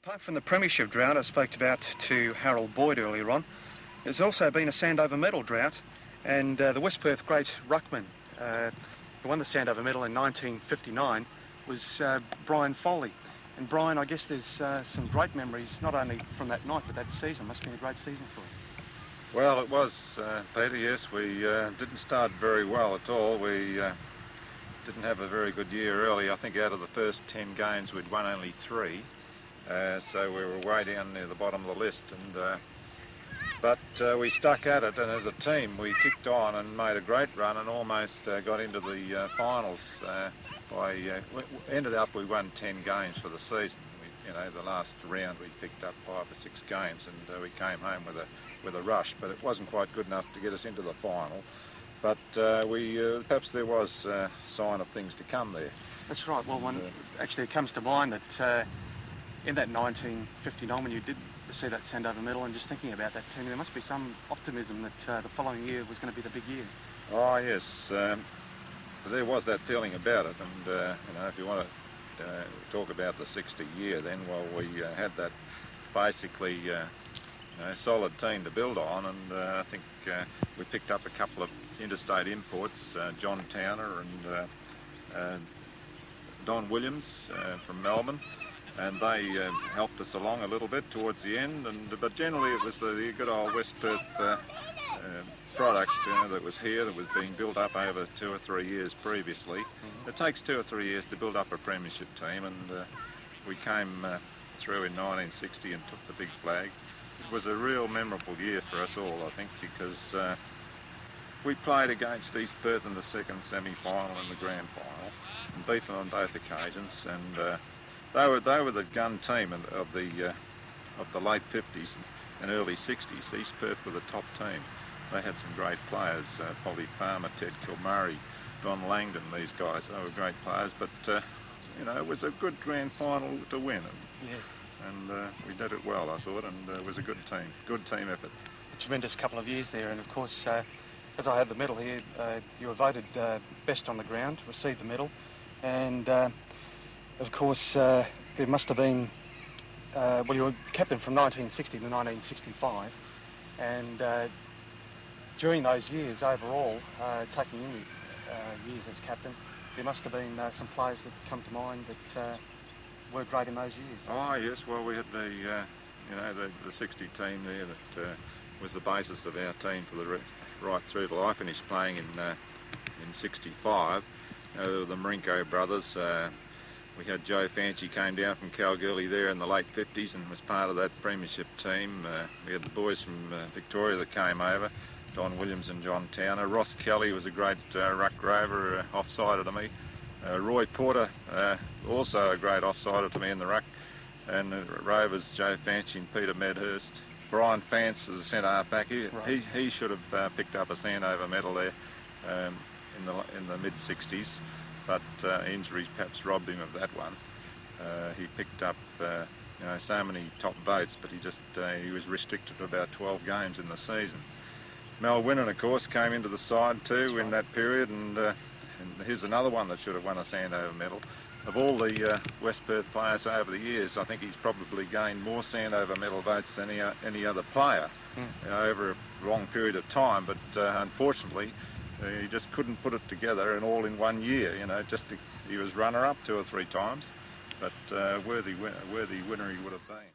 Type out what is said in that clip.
Apart from the premiership drought I spoke about to Harold Boyd earlier on, there's also been a Sandover medal drought, and the West Perth great ruckman who won the Sandover medal in 1959 was Brian Foley. And Brian, I guess there's some great memories, not only from that night, but that season. Must have been a great season for you. Well, it was, Peter, yes. We didn't start very well at all. We didn't have a very good year early. I think out of the first 10 games we'd won only 3. So we were way down near the bottom of the list, but we stuck at it, and as a team we kicked on and made a great run and almost got into the finals. Ended up we won 10 games for the season. The last round we picked up 5 or 6 games, and we came home with a rush, but it wasn't quite good enough to get us into the final. But perhaps there was a sign of things to come there. That's right. Well, actually it comes to mind that in that 1959, when you did receive that Sandover medal, and just thinking about that team, there must be some optimism that the following year was going to be the big year. Oh yes, there was that feeling about it, and if you want to talk about the 60 year, then we had that basically solid team to build on, and I think we picked up a couple of interstate imports, John Towner and Don Williams from Melbourne. And they helped us along a little bit towards the end, but generally it was the good old West Perth product that was here, that was being built up over 2 or 3 years previously. It takes 2 or 3 years to build up a premiership team, and we came through in 1960 and took the big flag. It was a real memorable year for us all, I think, because we played against East Perth in the second semi-final and the grand final, and beat them on both occasions, and They were the gun team of the late 50s and early 60s. East Perth were the top team. They had some great players, Polly Farmer, Ted Kilmurray, Don Langdon, these guys. They were great players, but it was a good grand final to win. And we did it well, I thought, and it was a good team effort. A tremendous couple of years there, and of course, as I had the medal here, you were voted best on the ground, received the medal, and of course, there must have been, you were captain from 1960 to 1965, and during those years overall, taking in years as captain, there must have been some players that come to mind that were great in those years. Oh yes, well we had the 60 team there that was the basis of our team for right through till I finished playing in 65. The Marinko brothers. We had Joe Fancy came down from Kalgoorlie there in the late 50s and was part of that premiership team. We had the boys from Victoria that came over, Don Williams and John Towner. Ross Kelly was a great ruck rover, off-sider to me. Roy Porter, also a great off-sider to me in the ruck. And rovers Joe Fancy and Peter Medhurst. Brian Fance as a centre half-back. He should have picked up a Sandover medal there in the mid-60s. But injuries perhaps robbed him of that one. He picked up so many top votes, but he was restricted to about 12 games in the season. Mel Winnan, of course, came into the side too in that period, and here's another one that should have won a Sandover medal. Of all the West Perth players over the years, I think he's probably gained more Sandover medal votes than any other player over a long period of time, but unfortunately he just couldn't put it together and all in one year. He was runner-up 2 or 3 times, but worthy winner he would have been.